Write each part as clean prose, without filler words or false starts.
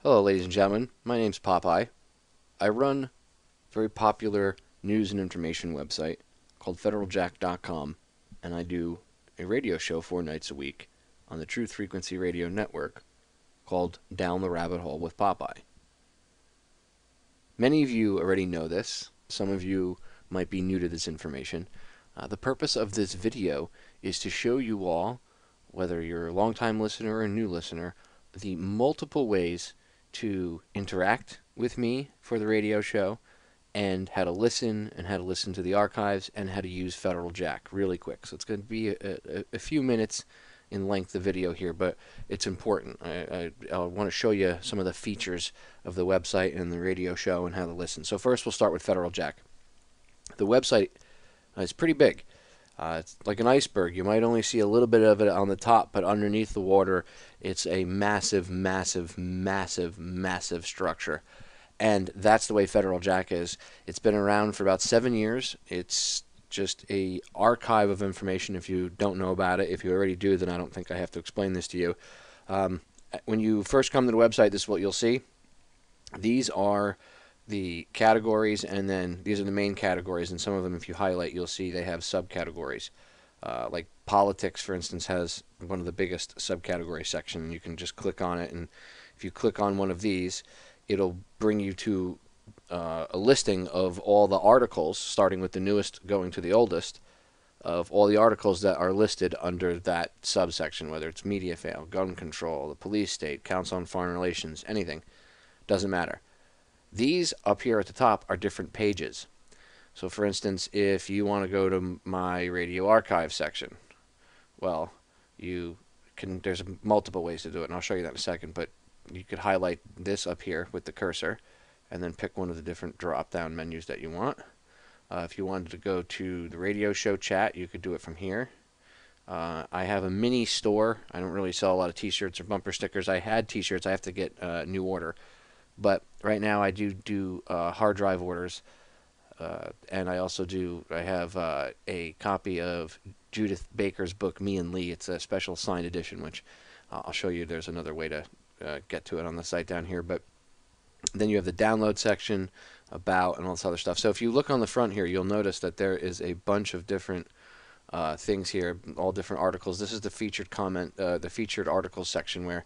Hello, ladies and gentlemen. My name's Popeye. I run a very popular news and information website called federaljack.com, and I do a radio show 4 nights a week on the Truth Frequency Radio Network called Down the Rabbit Hole with Popeye. Many of you already know this. Some of you might be new to this information. The purpose of this video is to show you all, whether you're a long-time listener or a new listener, the multiple ways to interact with me for the radio show, and how to listen, and how to listen to the archives, and how to use Federal Jack really quick. So it's going to be a few minutes in length the video here, but it's important. I want to show you some of the features of the website and the radio show and how to listen. So first we'll start with Federal Jack. The website is pretty big. It's like an iceberg. You might only see a little bit of it on the top, but underneath the water, it's a massive, massive, massive, massive structure. And that's the way Federal Jack is. It's been around for about 7 years. It's just a archive of information if you don't know about it. If you already do, then I don't think I have to explain this to you. When you first come to the website, this is what you'll see. These are the categories, and then these are the main categories, and some of them, if you highlight, you'll see they have subcategories. Like politics, for instance, has one of the biggest subcategory sections. You can just click on it, and if you click on one of these, it'll bring you to a listing of all the articles, starting with the newest going to the oldest, of all the articles that are listed under that subsection, whether it's media fail, gun control, the police state, council on foreign relations, anything. Doesn't matter. These up here at the top are different pages. So for instance, if you want to go to my radio archive section, well, you can, there's multiple ways to do it, and I'll show you that in a second, but you could highlight this up here with the cursor and then pick one of the different drop-down menus that you want. If you wanted to go to the radio show chat, you could do it from here. I have a mini store. I don't really sell a lot of t-shirts or bumper stickers. I had t-shirts. I have to get a new order. But right now I do hard drive orders, and I also have a copy of Judith Baker's book, Me and Lee. It's a special signed edition, which I'll show you. There's another way to get to it on the site down here. But then you have the download section, about, and all this other stuff. So if you look on the front here, you'll notice that there is a bunch of different things here, all different articles. This is the featured the featured articles section, where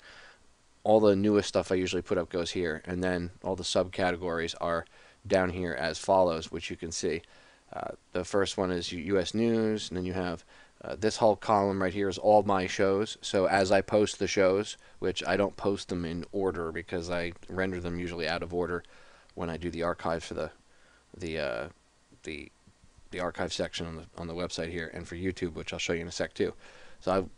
all the newest stuff I usually put up goes here, and then all the subcategories are down here as follows, which you can see. The first one is U.S. News, and then you have this whole column right here is all my shows. So as I post the shows, which I don't post them in order because I render them usually out of order when I do the archive for the archive section on the website here, and for YouTube, which I'll show you in a sec too. So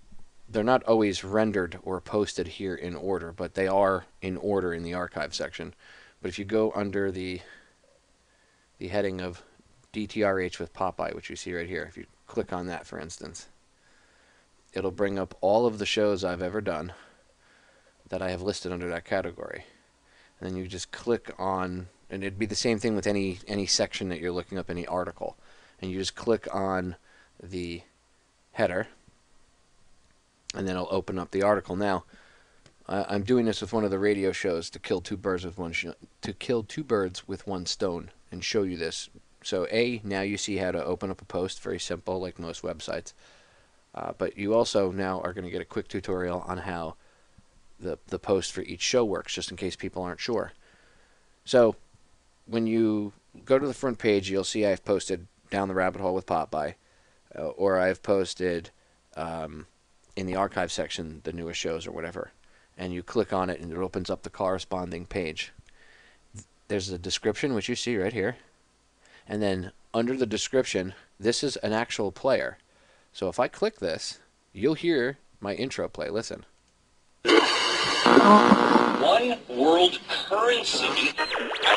they're not always rendered or posted here in order, but they are in order in the archive section. But if you go under the heading of DTRH with Popeye, which you see right here, if you click on that, for instance, it'll bring up all of the shows I've ever done that I have listed under that category. And then you just click on, and it'd be the same thing with any section that you're looking up, any article. And you just click on the header, and then it'll open up the article. Now, I'm doing this with one of the radio shows to kill two birds with one stone, and show you this. So now you see how to open up a post, very simple, like most websites. But you also now are going to get a quick tutorial on how the post for each show works, just in case people aren't sure. So when you go to the front page, you'll see I've posted Down the Rabbit Hole with Popeye, or I've posted in the archive section the newest shows or whatever, and you click on it and it opens up the corresponding page. There's a description, which you see right here, and then under the description, this is an actual player. So if I click this, you'll hear my intro play. Listen. One world currency.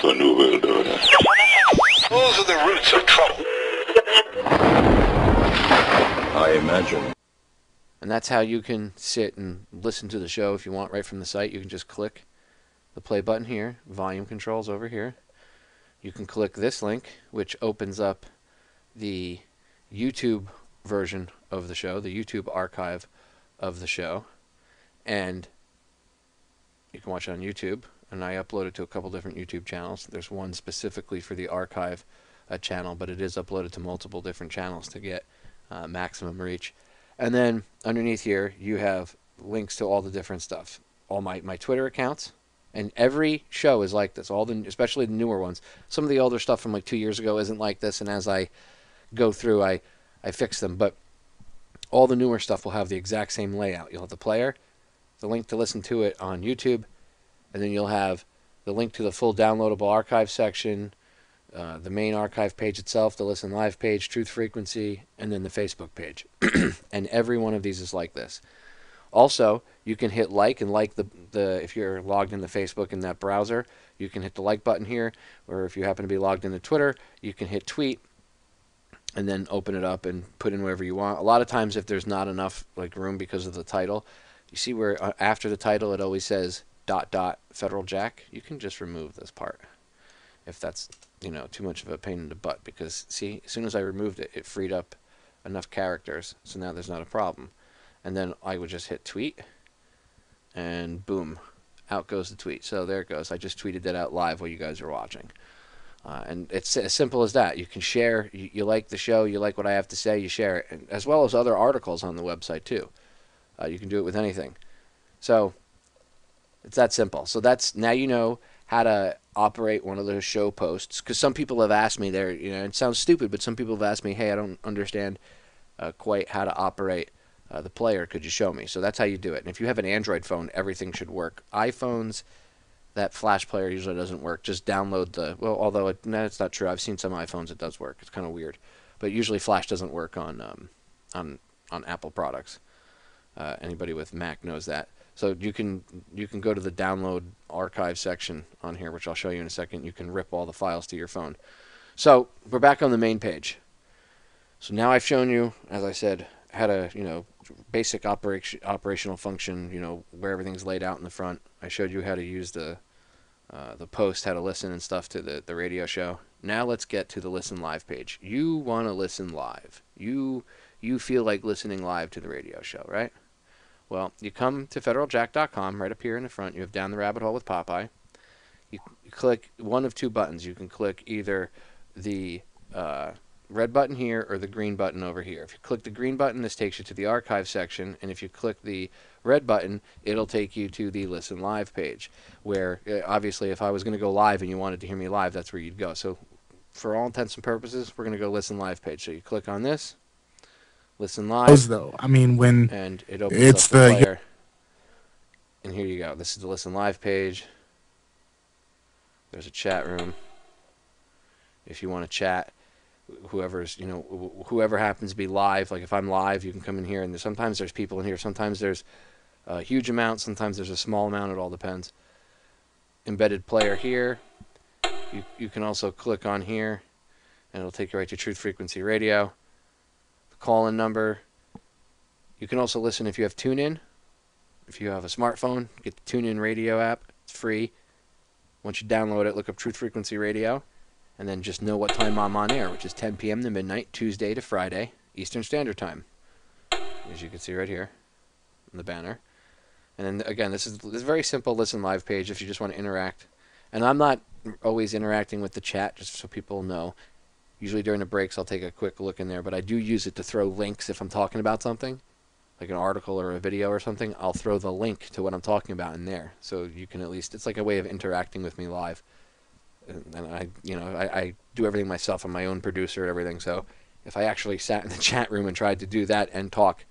A new world order. Those are the roots of trouble. I imagine. And that's how you can sit and listen to the show if you want right from the site. You can just click the play button here. Volume controls over here. You can click this link, which opens up the YouTube version of the show, the YouTube archive of the show. And you can watch it on YouTube. and I upload it to a couple different YouTube channels. There's one specifically for the archive channel, but it is uploaded to multiple different channels to get maximum reach. And then underneath here, you have links to all the different stuff. All my Twitter accounts, and every show is like this. All the, especially the newer ones. Some of the older stuff from like 2 years ago isn't like this, and as I go through, I fix them. But all the newer stuff will have the exact same layout. You'll have the player, the link to listen to it on YouTube, and then you'll have the link to the full downloadable archive section, the main archive page itself, the listen live page, truth frequency, and then the Facebook page. And every one of these is like this. Also, you can hit like and like the if you're logged into Facebook in that browser, you can hit the like button here, or if you happen to be logged into Twitter, you can hit tweet and then open it up and put in whatever you want. A lot of times if there's not enough like room because of the title, you see where after the title it always says ... federal jack. You can just remove this part if that's, you know, too much of a pain in the butt, because see, as soon as I removed it, it freed up enough characters, so now there's not a problem. And then I would just hit tweet, and boom, out goes the tweet. So there it goes. I just tweeted that out live while you guys are watching. And it's as simple as that. You can share. You like the show, you like what I have to say, you share it, as well as other articles on the website too. You can do it with anything. So it's that simple. So that's, now you know how to operate one of those show posts. Because some people have asked me there, you know, it sounds stupid, but some people have asked me, hey, I don't understand quite how to operate the player. Could you show me? So that's how you do it. And if you have an Android phone, everything should work. iPhones, that Flash player usually doesn't work. Just download the, well, although no, it's not true. I've seen some iPhones it does work. It's kind of weird, but usually Flash doesn't work on Apple products. Anybody with Mac knows that. So you can go to the download archive section on here, which I'll show you in a second. You can rip all the files to your phone. So we're back on the main page. So now I've shown you, as I said, how to, you know, basic operational function, you know, where everything's laid out in the front. I showed you how to use the post, how to listen and stuff to the radio show. Now let's get to the listen live page. You want to listen live. You feel like listening live to the radio show, right? Well, you come to federaljack.com, right up here in the front. You have Down the Rabbit Hole with Popeye. You click one of two buttons. You can click either the red button here or the green button over here. If you click the green button, this takes you to the archive section, and if you click the red button, it'll take you to the listen live page, where obviously if I was going to go live and you wanted to hear me live, that's where you'd go. So for all intents and purposes, we're going to go listen live page. So you click on this, listen live, Though I mean, when and it opens up it's the the player. And here you go. This is the listen live page. There's a chat room. If you want to chat, whoever's, you know, whoever happens to be live, like if I'm live, you can come in here, and sometimes there's people in here, sometimes there's a huge amount, sometimes there's a small amount, it all depends. Embedded player here. You can also click on here, and it'll take you right to Truth Frequency Radio. The call-in number. You can also listen if you have TuneIn. If you have a smartphone, get the TuneIn Radio app. It's free. Once you download it, look up Truth Frequency Radio, and then just know what time I'm on air, which is 10 p.m. to midnight, Tuesday to Friday, Eastern Standard Time, as you can see right here in the banner. And then, again, this is a very simple listen live page if you just want to interact. And I'm not always interacting with the chat, just so people know. Usually during the breaks, I'll take a quick look in there, but I do use it to throw links if I'm talking about something, like an article or a video or something. I'll throw the link to what I'm talking about in there, so you can at least, it's like a way of interacting with me live. And I do everything myself. I'm my own producer and everything. So if I actually sat in the chat room and tried to do that and talk,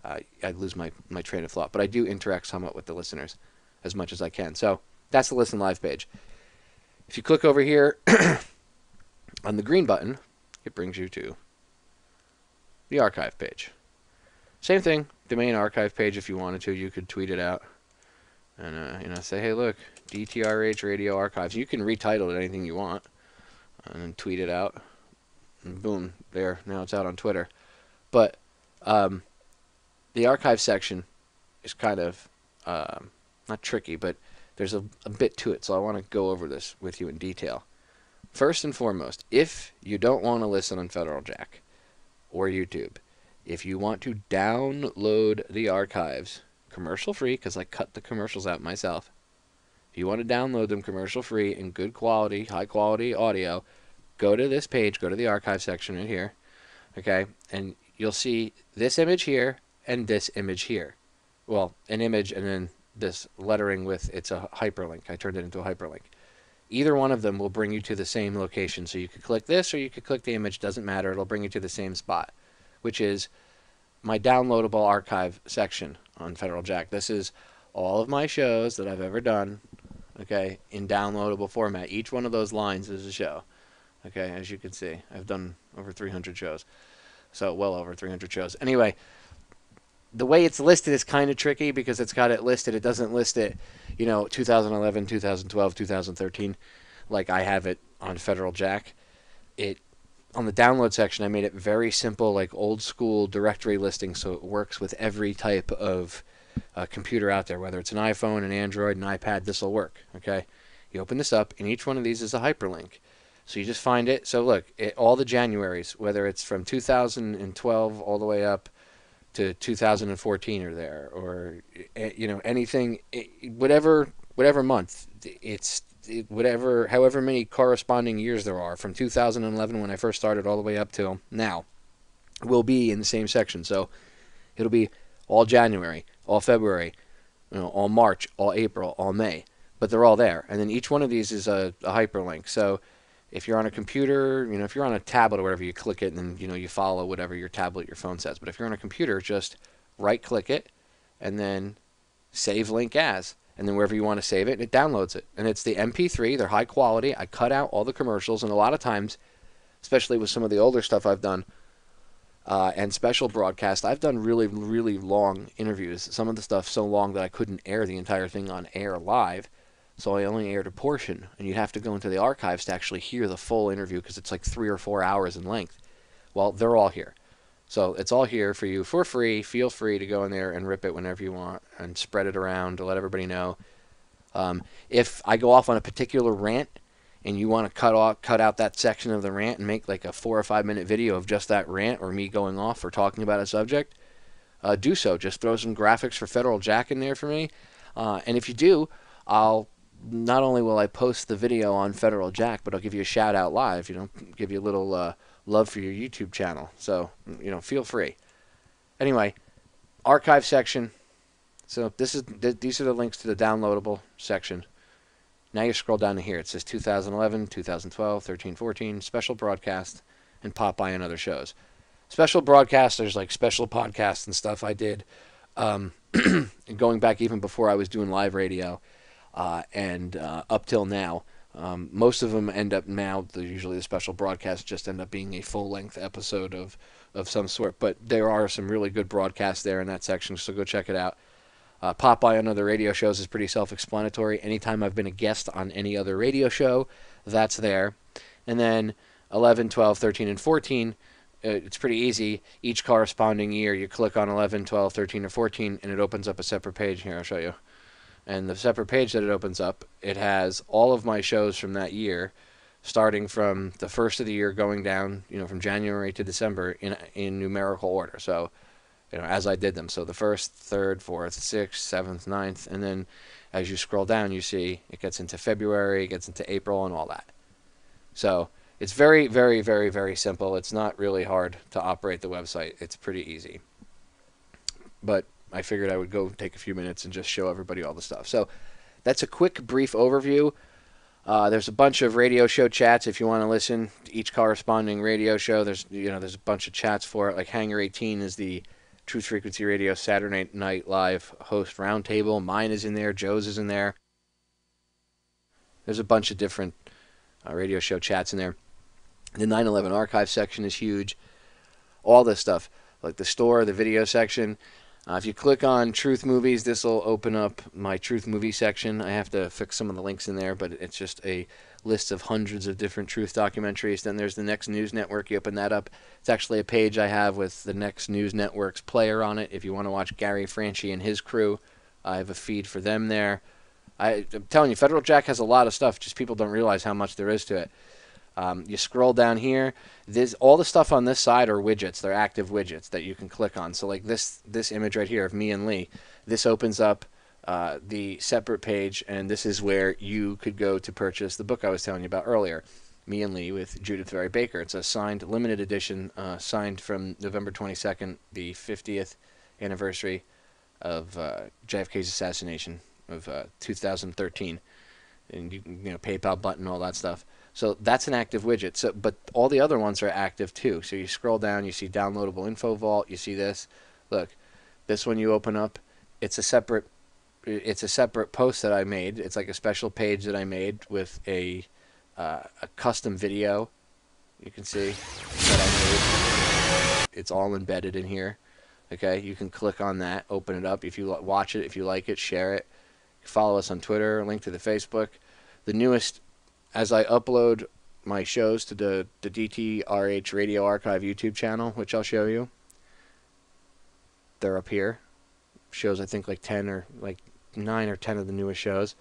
I'd lose my train of thought. But I do interact somewhat with the listeners as much as I can. So that's the Listen Live page. If you click over here on the green button, it brings you to the archive page. Same thing, the main archive page. If you wanted to, you could tweet it out and say, hey, look, DTRH Radio Archives. You can retitle it anything you want and then tweet it out. And boom, there. Now it's out on Twitter. But the archive section is kind of not tricky, but there's a bit to it. So I want to go over this with you in detail. First and foremost, if you don't want to listen on Federal Jack or YouTube, if you want to download the archives, commercial free, because I cut the commercials out myself. If you want to download them commercial free in good quality, high quality audio, go to this page, go to the archive section right here, okay, and you'll see this image here and this image here. Well, an image and then this lettering with it's a hyperlink. I turned it into a hyperlink. Either one of them will bring you to the same location. So you could click this or you could click the image, doesn't matter. It'll bring you to the same spot, which is my downloadable archive section on Federal Jack. This is all of my shows that I've ever done, okay, in downloadable format. Each one of those lines is a show, okay, as you can see. I've done over 300 shows, so well over 300 shows. Anyway, the way it's listed is kind of tricky because it's got it listed. It doesn't list it, 2011, 2012, 2013, like I have it on Federal Jack. It on the download section, I made it very simple, like old school directory listing, so it works with every type of computer out there, whether it's an iPhone, an Android, an iPad. This will work. Okay, you open this up, and each one of these is a hyperlink. So you just find it. So look, all the Januaries, whether it's from 2012 all the way up to 2014 are there, or anything, whatever month, however many corresponding years there are from 2011 when I first started all the way up till now will be in the same section. So it'll be all January, all February, all March, all April, all May, but they're all there. And then each one of these is a hyperlink. So if you're on a computer, if you're on a tablet or whatever, you click it and then, you follow whatever your tablet, your phone says. But if you're on a computer, just right click it and then save link as. And then wherever you want to save it, it downloads it. And it's the MP3. They're high quality. I cut out all the commercials. And a lot of times, especially with some of the older stuff I've done and special broadcast, I've done really, really long interviews. Some of the stuff so long that I couldn't air the entire thing on air live. So I only aired a portion, and you'd have to go into the archives to actually hear the full interview because it's like 3 or 4 hours in length. Well, they're all here. So it's all here for you for free. Feel free to go in there and rip it whenever you want and spread it around to let everybody know. If I go off on a particular rant and you want to cut out that section of the rant and make like a 4 or 5 minute video of just that rant or me going off or talking about a subject, do so. Just throw some graphics for Federal Jack in there for me. And if you do, not only will I post the video on Federal Jack, but I'll give you a shout out live, give you a little love for your YouTube channel. So, feel free. Anyway, archive section. So these are the links to the downloadable section. Now you scroll down to here. It says 2011, 2012, 13, 14, special broadcast, and Popeye and other shows. Special broadcast, there's like special podcasts and stuff I did going back even before I was doing live radio. And up till now, most of them end up now, usually the special broadcasts just end up being a full-length episode of some sort. But there are some really good broadcasts there in that section, so go check it out. Popeye on other radio shows is pretty self-explanatory. Anytime I've been a guest on any other radio show, that's there. And then 11, 12, 13, and 14, it's pretty easy. Each corresponding year, you click on 11, 12, 13, or 14, and it opens up a separate page. Here, I'll show you. And the separate page that it opens up, it has all of my shows from that year, starting from the first of the year going down, from January to December in numerical order. So, as I did them. So the 1st, 3rd, 4th, 6th, 7th, 9th, and then as you scroll down, you see it gets into February, it gets into April, and all that. So it's very, very, very, very simple. It's not really hard to operate the website. It's pretty easy. But I figured I would go take a few minutes and just show everybody all the stuff. So that's a quick, brief overview. There's a bunch of radio show chats if you want to listen to each corresponding radio show. There's a bunch of chats for it. Like Hangar 18 is the Truth Frequency Radio Saturday Night Live host roundtable. Mine is in there. Joe's is in there. There's a bunch of different radio show chats in there. The 9/11 archive section is huge. All this stuff, like the store, the video section. If you click on Truth Movies, this will open up my Truth Movie section. I have to fix some of the links in there, but it's just a list of hundreds of different Truth documentaries. Then there's the Next News Network. You open that up. It's actually a page I have with the Next News Network's player on it. If you want to watch Gary Franchi and his crew, I have a feed for them there. I'm telling you, Federal Jack has a lot of stuff. Just people don't realize how much there is to it. You scroll down here. All the stuff on this side are widgets. They're active widgets that you can click on. So like this image right here of me and Lee, this opens up the separate page, and this is where you could go to purchase the book I was telling you about earlier, Me and Lee with Judith Very Baker. It's a signed limited edition, signed from November 22nd, the 50th anniversary of JFK's assassination of 2013, and you know, PayPal button, all that stuff. So that's an active widget. So, but all the other ones are active too. So you scroll down, you see downloadable info vault. You see this. Look, this one you open up. It's a separate post that I made. It's like a special page that I made with a custom video. You can see that I made. It's all embedded in here. Okay, you can click on that, open it up. If you watch it, if you like it, share it. Follow us on Twitter, link to the Facebook. The newest, as I upload my shows to the DTRH Radio Archive YouTube channel, which I'll show you, they're up here. Shows, I think, like 10 or like 9 or 10 of the newest shows.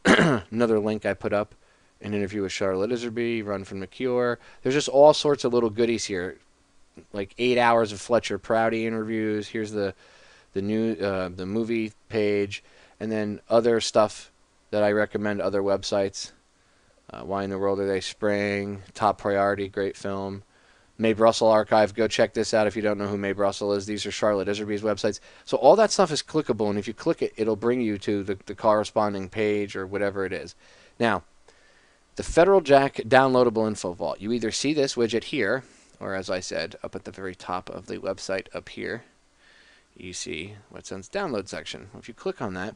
Another link I put up, an interview with Charlotte Iserby, Run from the Cure. There's just all sorts of little goodies here, like 8 hours of Fletcher Prouty interviews. Here's the new the movie page, and then other stuff that I recommend, other websites. Why in the World Are They Spraying? Top Priority, great film. Mabe Russell Archive, go check this out if you don't know who Mabe Russell is. These are Charlotte Iserby's websites. So all that stuff is clickable, and if you click it, it'll bring you to the corresponding page or whatever it is. Now, the Federal Jack downloadable info vault. You either see this widget here, or as I said, up at the very top of the website up here, you see what's in the download section. If you click on that,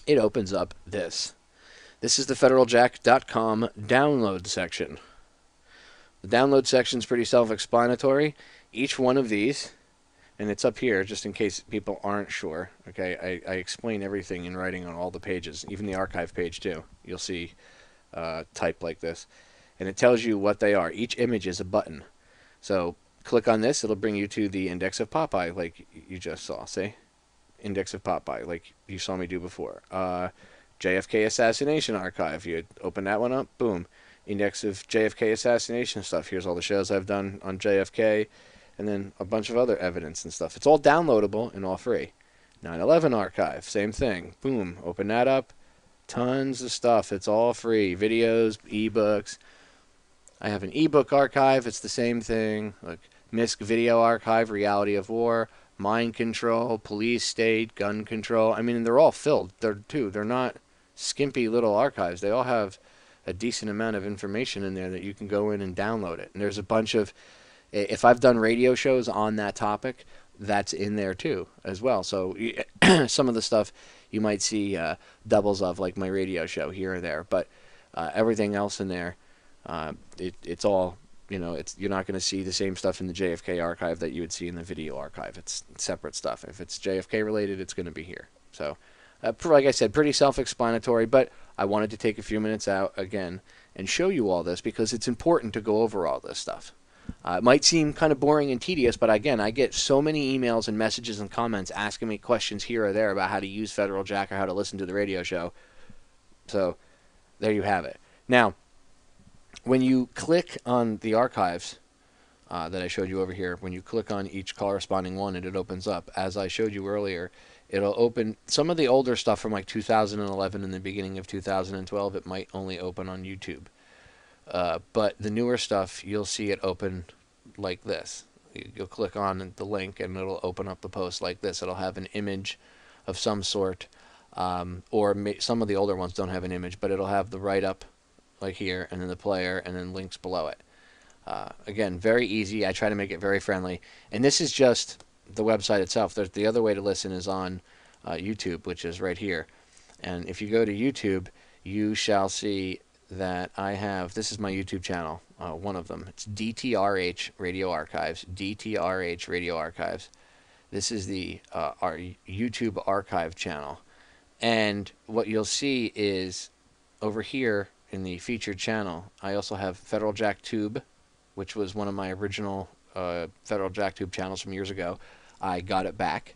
it opens up this. This is the federaljack.com download section. The download section is pretty self-explanatory. Each one of these, and it's up here just in case people aren't sure. Okay, I explain everything in writing on all the pages, even the archive page too. You'll see type like this, and it tells you what they are. Each image is a button. So click on this, it'll bring you to the index of Popeye, like you just saw. See, index of Popeye, like you saw me do before. JFK assassination archive. You open that one up, boom. Index of JFK assassination stuff. Here's all the shows I've done on JFK, and then a bunch of other evidence and stuff. It's all downloadable and all free. 9/11 archive, same thing. Boom, open that up. Tons of stuff. It's all free. Videos, ebooks. I have an ebook archive. It's the same thing. Like MISC video archive, reality of war, mind control, police state, gun control. I mean, they're all filled. They're not skimpy little archives. They all have a decent amount of information in there that you can go in and download it. And there's a bunch of, if I've done radio shows on that topic, that's in there too as well. So some of the stuff you might see doubles of, like my radio show here or there, but everything else in there, it's all, you know, you're not going to see the same stuff in the JFK archive that you would see in the video archive. It's separate stuff. If it's JFK related, it's going to be here. So like I said, pretty self-explanatory, but I wanted to take a few minutes out again and show you all this because it's important to go over all this stuff. It might seem kind of boring and tedious, but again, I get so many emails and messages and comments asking me questions here or there about how to use Federal Jack or how to listen to the radio show. So there you have it. Now, when you click on the archives that I showed you over here, when you click on each corresponding one and it opens up, as I showed you earlier, it'll open some of the older stuff from like 2011 and the beginning of 2012. It might only open on YouTube. But the newer stuff, you'll see it open like this. You'll click on the link and it'll open up the post like this. It'll have an image of some sort, or some of the older ones don't have an image, but it'll have the write-up like here, and then the player, and then links below it. Again, very easy. I try to make it very friendly. And this is just the website itself. The other way to listen is on YouTube, which is right here. And if you go to YouTube, you shall see that I have, this is my YouTube channel, one of them. It's DTRH Radio Archives, DTRH Radio Archives. This is our YouTube archive channel. And what you'll see is over here in the featured channel, I also have Federal Jack Tube, which was one of my original Federal Jack Tube channels from years ago. I got it back.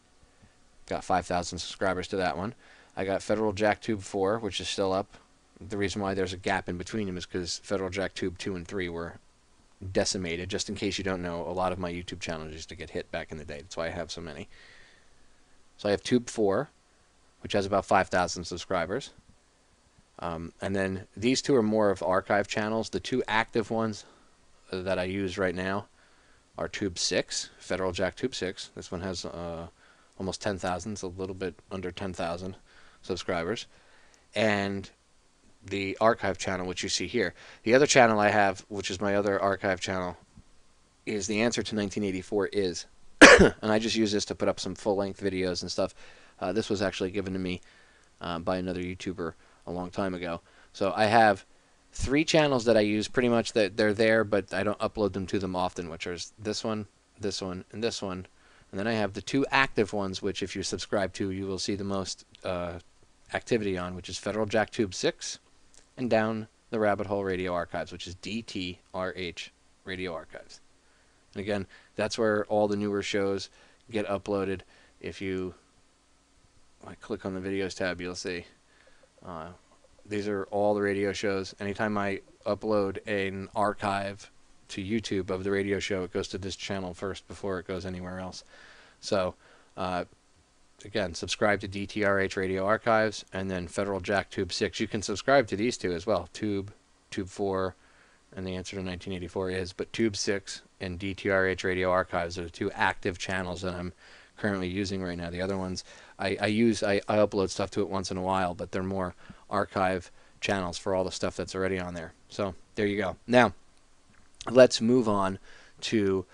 Got 5,000 subscribers to that one. I got Federal Jack Tube 4, which is still up. The reason why there's a gap in between them is because Federal Jack Tube 2 and 3 were decimated. Just in case you don't know, a lot of my YouTube channels used to get hit back in the day. That's why I have so many. So I have Tube 4, which has about 5,000 subscribers. And then these two are more of archive channels. The two active ones that I use right now are Tube 6, Federal Jack Tube 6. This one has almost 10,000. It's a little bit under 10,000 subscribers. And the archive channel, which you see here. The other channel I have, which is my other archive channel, is The Answer to 1984 Is. And I just use this to put up some full-length videos and stuff. This was actually given to me by another YouTuber a long time ago. So I have 3 channels that I use pretty much that they're there, but I don't upload them to them often, which are this one, and this one. And then I have the 2 active ones, which if you subscribe to, you will see the most activity on, which is Federal Jack Tube 6 and Down the Rabbit Hole Radio Archives, which is DTRH Radio Archives. And again, that's where all the newer shows get uploaded. If you click on the videos tab, you'll see these are all the radio shows. Anytime I upload an archive to YouTube of the radio show, it goes to this channel first before it goes anywhere else. So again, subscribe to DTRH Radio Archives and then Federal Jack Tube 6. You can subscribe to these two as well, Tube 4, and The Answer to 1984 Is, but Tube 6 and DTRH Radio Archives are the 2 active channels that I'm currently using right now. The other ones I upload stuff to it once in a while, but they're more archive channels for all the stuff that's already on there. So there you go. Now let's move on to,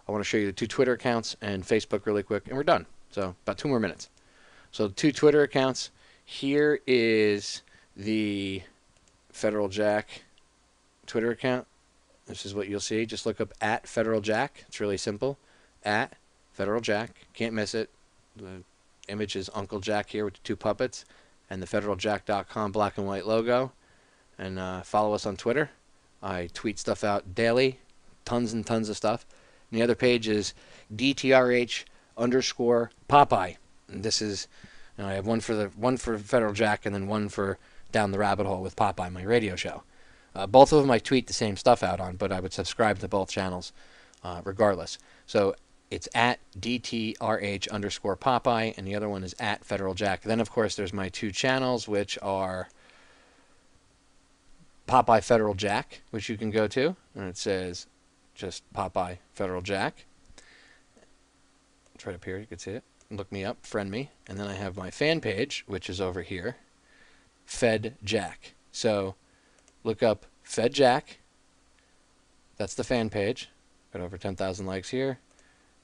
I want to show you the 2 Twitter accounts and Facebook really quick, and we're done. So about 2 more minutes. So 2 Twitter accounts. Here is the Federal Jack Twitter account. This is what you'll see. Just look up at Federal Jack. It's really simple. At Federal Jack. Can't miss it. The image is Uncle Jack here with the 2 puppets and the federaljack.com black and white logo. And follow us on Twitter. I tweet stuff out daily. Tons and tons of stuff. And the other page is DTRH_Popeye. And this is, I have one for Federal Jack and then one for Down the Rabbit Hole with Popeye, my radio show. Both of them I tweet the same stuff out on, but I would subscribe to both channels regardless. So it's at DTRH_Popeye, and the other one is at Federal Jack. Then, of course, there's my 2 channels, which are Popeye Federal Jack, which you can go to, and it says just Popeye Federal Jack. It's right up here. You can see it. Look me up, friend me. And then I have my fan page, which is over here, Fed Jack. So look up Fed Jack. That's the fan page. Got over 10,000 likes here.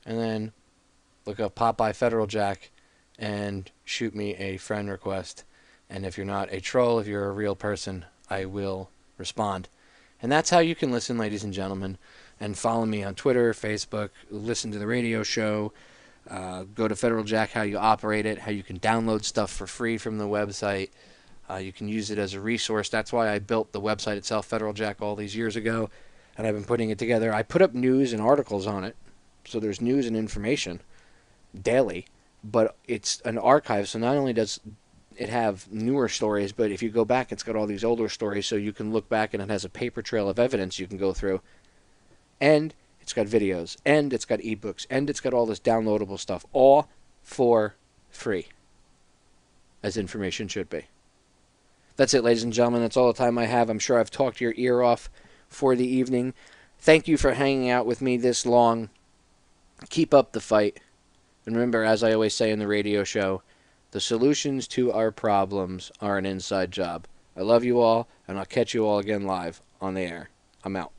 And then look up Popeye Federal Jack and shoot me a friend request. And if you're not a troll, if you're a real person, I will respond. And that's how you can listen, ladies and gentlemen, and follow me on Twitter, Facebook, listen to the radio show, go to Federal Jack, how you operate it, how you can download stuff for free from the website. You can use it as a resource. That's why I built the website itself, Federal Jack, all these years ago, and I've been putting it together. I put up news and articles on it, so there's news and information daily, but it's an archive, so not only does it have newer stories, but if you go back, it's got all these older stories, so you can look back and it has a paper trail of evidence you can go through. And it's got videos, and it's got ebooks, and it's got all this downloadable stuff, all for free, as information should be. That's it, ladies and gentlemen. That's all the time I have. I'm sure I've talked your ear off for the evening. Thank you for hanging out with me this long. Keep up the fight. And remember, as I always say in the radio show, the solutions to our problems are an inside job. I love you all, and I'll catch you all again live on the air. I'm out.